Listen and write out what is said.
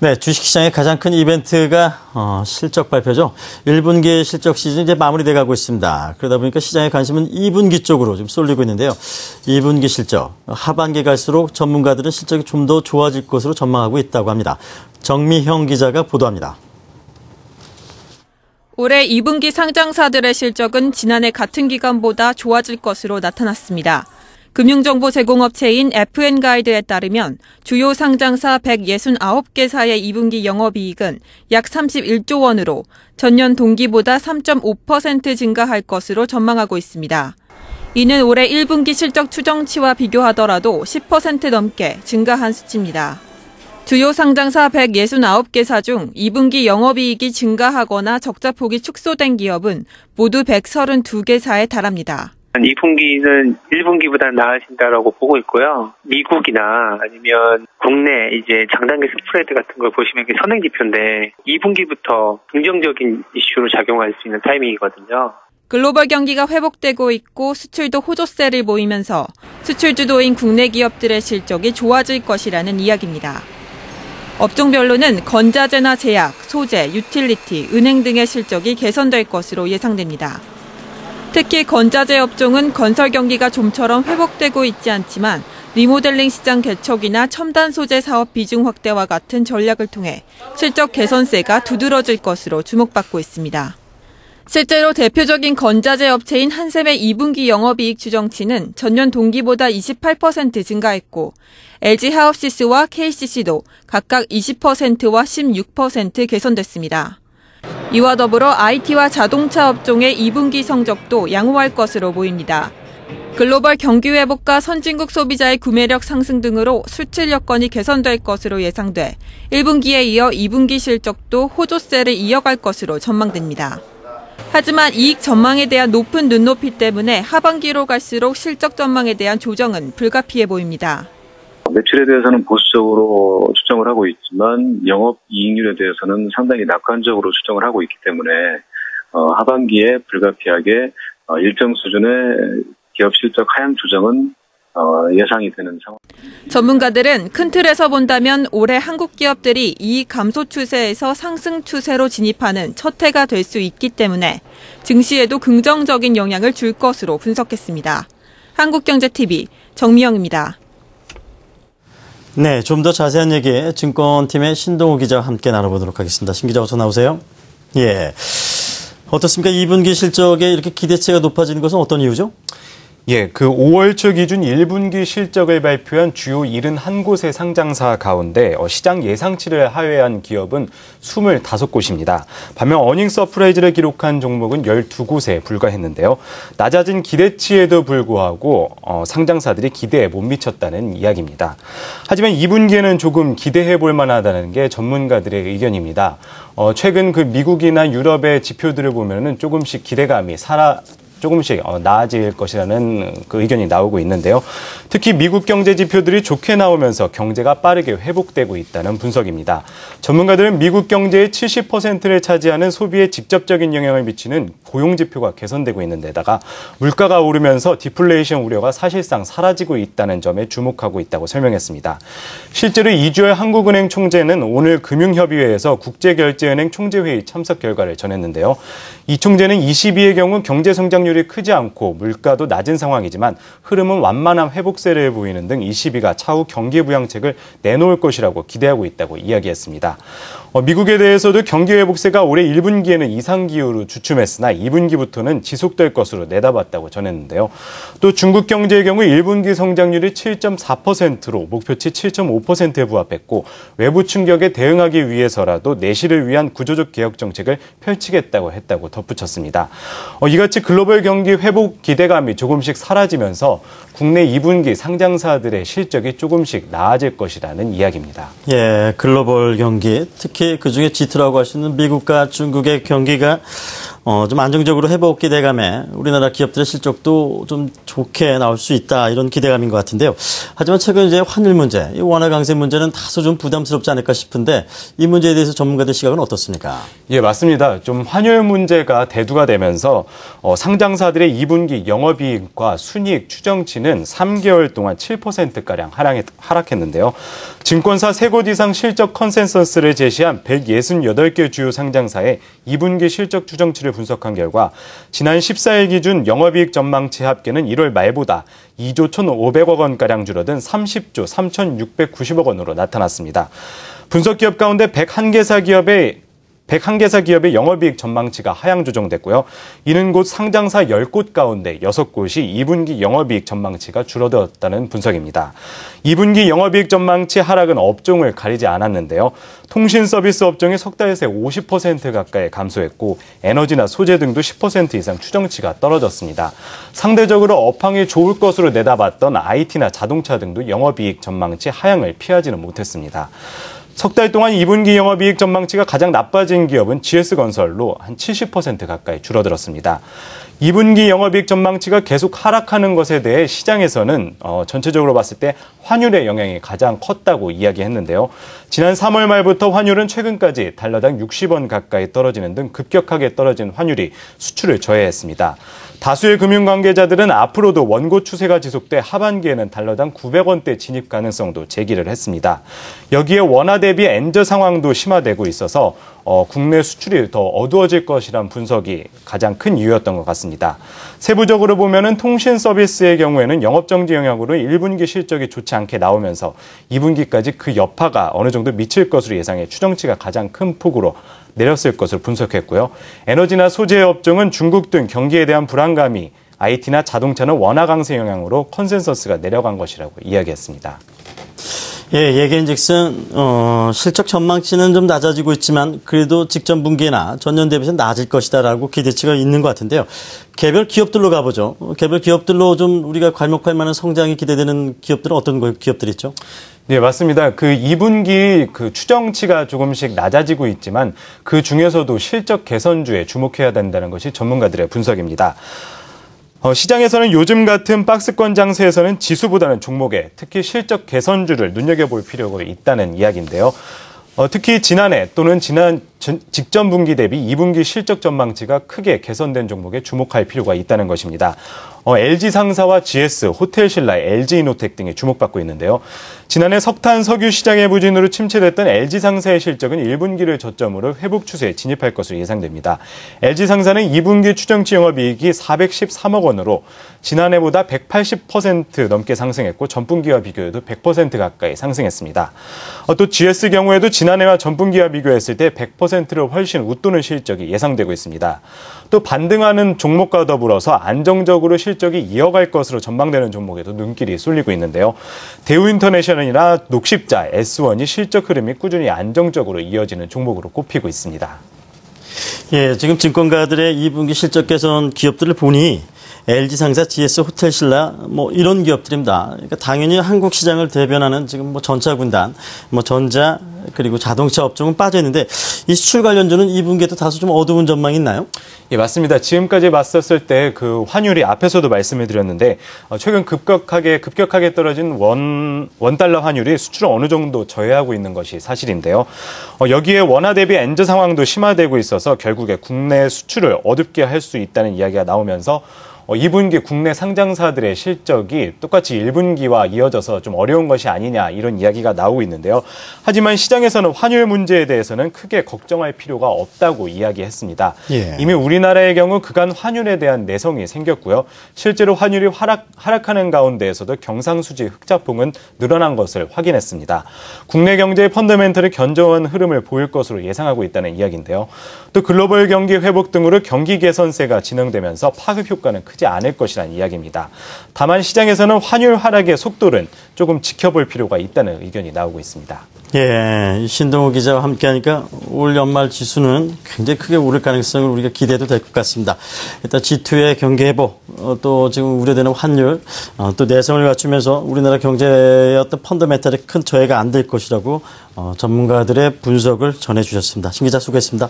네, 주식시장의 가장 큰 이벤트가 실적 발표죠. 1분기 실적 시즌이 이제 마무리돼 가고 있습니다. 그러다 보니까 시장의 관심은 2분기 쪽으로 좀 쏠리고 있는데요. 2분기 실적, 하반기 갈수록 전문가들은 실적이 좀 더 좋아질 것으로 전망하고 있다고 합니다. 정미형 기자가 보도합니다. 올해 2분기 상장사들의 실적은 지난해 같은 기간보다 좋아질 것으로 나타났습니다. 금융정보 제공업체인 FN가이드에 따르면 주요 상장사 169개사의 2분기 영업이익은 약 31조 원으로 전년 동기보다 3.5% 증가할 것으로 전망하고 있습니다. 이는 올해 1분기 실적 추정치와 비교하더라도 10% 넘게 증가한 수치입니다. 주요 상장사 169개사 중 2분기 영업이익이 증가하거나 적자폭이 축소된 기업은 모두 132개사에 달합니다. 2분기는 1분기보다 나아진다라고 보고 있고요. 미국이나 아니면 국내 이제 장단기 스프레드 같은 걸 보시면 이게 선행 지표인데 2분기부터 긍정적인 이슈로 작용할 수 있는 타이밍이거든요. 글로벌 경기가 회복되고 있고 수출도 호조세를 보이면서 수출 주도인 국내 기업들의 실적이 좋아질 것이라는 이야기입니다. 업종별로는 건자재나 제약, 소재, 유틸리티, 은행 등의 실적이 개선될 것으로 예상됩니다. 특히 건자재 업종은 건설 경기가 좀처럼 회복되고 있지 않지만 리모델링 시장 개척이나 첨단 소재 사업 비중 확대와 같은 전략을 통해 실적 개선세가 두드러질 것으로 주목받고 있습니다. 실제로 대표적인 건자재 업체인 한샘의 2분기 영업이익 추정치는 전년 동기보다 28% 증가했고 LG 하우시스와 KCC도 각각 20%와 16% 개선됐습니다. 이와 더불어 IT와 자동차 업종의 2분기 성적도 양호할 것으로 보입니다. 글로벌 경기 회복과 선진국 소비자의 구매력 상승 등으로 수출 여건이 개선될 것으로 예상돼 1분기에 이어 2분기 실적도 호조세를 이어갈 것으로 전망됩니다. 하지만 이익 전망에 대한 높은 눈높이 때문에 하반기로 갈수록 실적 전망에 대한 조정은 불가피해 보입니다. 매출에 대해서는 보수적으로 추정을 하고 있지만 영업이익률에 대해서는 상당히 낙관적으로 추정을 하고 있기 때문에 하반기에 불가피하게 일정 수준의 기업 실적 하향 조정은 예상이 되는 상황. 전문가들은 큰 틀에서 본다면 올해 한국 기업들이 이익 감소 추세에서 상승 추세로 진입하는 첫 해가 될 수 있기 때문에 증시에도 긍정적인 영향을 줄 것으로 분석했습니다. 한국경제TV 정미영입니다. 네, 좀 더 자세한 얘기 증권팀의 신동우 기자와 함께 나눠보도록 하겠습니다. 신 기자 어서 나오세요. 예, 어떻습니까? 2분기 실적에 이렇게 기대치가 높아지는 것은 어떤 이유죠? 예, 그 5월 초 기준 1분기 실적을 발표한 주요 71곳의 상장사 가운데 시장 예상치를 하회한 기업은 25곳입니다. 반면 어닝 서프라이즈를 기록한 종목은 12곳에 불과했는데요. 낮아진 기대치에도 불구하고 상장사들이 기대에 못 미쳤다는 이야기입니다. 하지만 2분기에는 조금 기대해 볼 만하다는 게 전문가들의 의견입니다. 최근 그 미국이나 유럽의 지표들을 보면은 조금씩 기대감이 조금씩 나아질 것이라는 그 의견이 나오고 있는데요. 특히 미국 경제 지표들이 좋게 나오면서 경제가 빠르게 회복되고 있다는 분석입니다. 전문가들은 미국 경제의 70%를 차지하는 소비에 직접적인 영향을 미치는 고용 지표가 개선되고 있는 데다가 물가가 오르면서 디플레이션 우려가 사실상 사라지고 있다는 점에 주목하고 있다고 설명했습니다. 실제로 이주열 한국은행 총재는 오늘 금융협의회에서 국제결제은행 총재회의 참석 결과를 전했는데요. 이 총재는 22의 경우 경제 성장률이 크지 않고 물가도 낮은 상황이지만 흐름은 완만한 회복세를 보이는 등 22가 차후 경기 부양책을 내놓을 것이라고 기대하고 있다고 이야기했습니다. 미국에 대해서도 경기 회복세가 올해 1분기에는 이상기후로 주춤했으나 2분기부터는 지속될 것으로 내다봤다고 전했는데요. 또 중국 경제의 경우 1분기 성장률이 7.4%로 목표치 7.5%에 부합했고 외부 충격에 대응하기 위해서라도 내실을 위한 구조적 개혁 정책을 펼치겠다고 했다고 덧붙였습니다. 이같이 글로벌 경기 회복 기대감이 조금씩 사라지면서 국내 2분기 상장사들의 실적이 조금씩 나아질 것이라는 이야기입니다. 예, 글로벌 경기, 특히 그중에 G2라고 할 수 있는 미국과 중국의 경기가 좀 안정적으로 회복 기대감에 우리나라 기업들의 실적도 좀 좋게 나올 수 있다 이런 기대감인 것 같은데요. 하지만 최근 이제 환율 문제, 이 원화 강세 문제는 다소 좀 부담스럽지 않을까 싶은데 이 문제에 대해서 전문가들 시각은 어떻습니까? 예, 맞습니다. 좀 환율 문제가 대두가 되면서 상장사들의 2분기 영업이익과 순이익 추정치는 3개월 동안 7%가량 하락했는데요. 증권사 3곳 이상 실적 컨센서스를 제시한 168개 주요 상장사의 2분기 실적 추정치를 분석한 결과 지난 14일 기준 영업이익 전망치 합계는 1월 말보다 2조 1,500억 원가량 줄어든 30조 3,690억 원으로 나타났습니다. 분석기업 가운데 101개사 기업의 영업이익 전망치가 하향 조정됐고요. 이는 곧 상장사 10곳 가운데 6곳이 2분기 영업이익 전망치가 줄어들었다는 분석입니다. 2분기 영업이익 전망치 하락은 업종을 가리지 않았는데요. 통신 서비스 업종이 석 달 새 50% 가까이 감소했고 에너지나 소재 등도 10% 이상 추정치가 떨어졌습니다. 상대적으로 업황이 좋을 것으로 내다봤던 IT나 자동차 등도 영업이익 전망치 하향을 피하지는 못했습니다. 석 달 동안 2분기 영업이익 전망치가 가장 나빠진 기업은 GS건설로 한 70% 가까이 줄어들었습니다. 2분기 영업이익 전망치가 계속 하락하는 것에 대해 시장에서는 전체적으로 봤을 때 환율의 영향이 가장 컸다고 이야기했는데요. 지난 3월 말부터 환율은 최근까지 달러당 60원 가까이 떨어지는 등 급격하게 떨어진 환율이 수출을 저해했습니다. 다수의 금융 관계자들은 앞으로도 원고 추세가 지속돼 하반기에는 달러당 900원대 진입 가능성도 제기를 했습니다. 여기에 원화 대비 엔저 상황도 심화되고 있어서 국내 수출이 더 어두워질 것이란 분석이 가장 큰 이유였던 것 같습니다. 세부적으로 보면은 통신 서비스의 경우에는 영업정지 영향으로 1분기 실적이 좋지 않게 나오면서 2분기까지 그 여파가 어느 정도 미칠 것으로 예상해 추정치가 가장 큰 폭으로 내렸을 것으로 분석했고요. 에너지나 소재 업종은 중국 등 경기에 대한 불안감이 IT나 자동차는 원화 강세 영향으로 컨센서스가 내려간 것이라고 이야기했습니다. 예, 얘기인즉슨 실적 전망치는 좀 낮아지고 있지만 그래도 직전 분기나 전년 대비해서 낮을 것이다라고 기대치가 있는 것 같은데요. 개별 기업들로 가보죠. 개별 기업들로 좀 우리가 괄목할 만한 성장이 기대되는 기업들은 어떤 기업들이 있죠? 네, 맞습니다. 그 2분기 그 추정치가 조금씩 낮아지고 있지만 그 중에서도 실적 개선주에 주목해야 된다는 것이 전문가들의 분석입니다. 시장에서는 요즘 같은 박스권 장세에서는 지수보다는 종목에 특히 실적 개선주를 눈여겨볼 필요가 있다는 이야기인데요. 특히 지난해 또는 직전 분기 대비 2분기 실적 전망치가 크게 개선된 종목에 주목할 필요가 있다는 것입니다. LG상사와 GS, 호텔신라, LG이노텍 등이 주목받고 있는데요. 지난해 석탄, 석유 시장의 부진으로 침체됐던 LG상사의 실적은 1분기를 저점으로 회복 추세에 진입할 것으로 예상됩니다. LG상사는 2분기 추정치 영업이익이 413억 원으로 지난해보다 180% 넘게 상승했고 전분기와 비교해도 100% 가까이 상승했습니다. 또 GS 경우에도 지난해와 전분기와 비교했을 때 100%를 훨씬 웃도는 실적이 예상되고 있습니다. 또 반등하는 종목과 더불어서 안정적으로 실적이 이어갈 것으로 전망되는 종목에도 눈길이 쏠리고 있는데요. 대우인터내셔널이나 녹십자, S1이 실적 흐름이 꾸준히 안정적으로 이어지는 종목으로 꼽히고 있습니다. 예, 지금 증권가들의 2분기 실적 개선 기업들을 보니 LG상사, GS, 호텔신라 이런 기업들입니다. 그러니까 당연히 한국 시장을 대변하는 지금 전차군단, 전자 그리고 자동차 업종은 빠져 있는데 이 수출 관련주는 2분기에도 다소 좀 어두운 전망이 있나요? 예, 맞습니다. 지금까지 봤었을 때 그 환율이 앞에서도 말씀을 드렸는데 최근 급격하게 떨어진 원달러 환율이 수출을 어느 정도 저해하고 있는 것이 사실인데요. 여기에 원화 대비 엔저 상황도 심화되고 있어서 결국에 국내 수출을 어둡게 할 수 있다는 이야기가 나오면서 2분기 국내 상장사들의 실적이 똑같이 1분기와 이어져서 좀 어려운 것이 아니냐 이런 이야기가 나오고 있는데요. 하지만 시장에서는 환율 문제에 대해서는 크게 걱정할 필요가 없다고 이야기했습니다. 예. 이미 우리나라의 경우 그간 환율에 대한 내성이 생겼고요. 실제로 환율이 하락하는 가운데에서도 경상수지 흑자폭은 늘어난 것을 확인했습니다. 국내 경제의 펀더멘털이 견조한 흐름을 보일 것으로 예상하고 있다는 이야기인데요. 또 글로벌 경기 회복 등으로 경기 개선세가 진행되면서 파급 효과는 크지 않을 것이라는 이야기입니다. 다만 시장에서는 환율 하락의 속도는 조금 지켜볼 필요가 있다는 의견이 나오고 있습니다. 예, 신동호 기자와 함께하니까 올 연말 지수는 굉장히 크게 오를 가능성을 우리가 기대해도 될 것 같습니다. 일단 G2의 경기 회복, 또 지금 우려되는 환율, 또 내성을 갖추면서 우리나라 경제의 어떤 펀더멘털에 큰 저해가 안 될 것이라고 전문가들의 분석을 전해주셨습니다. 신 기자 수고했습니다.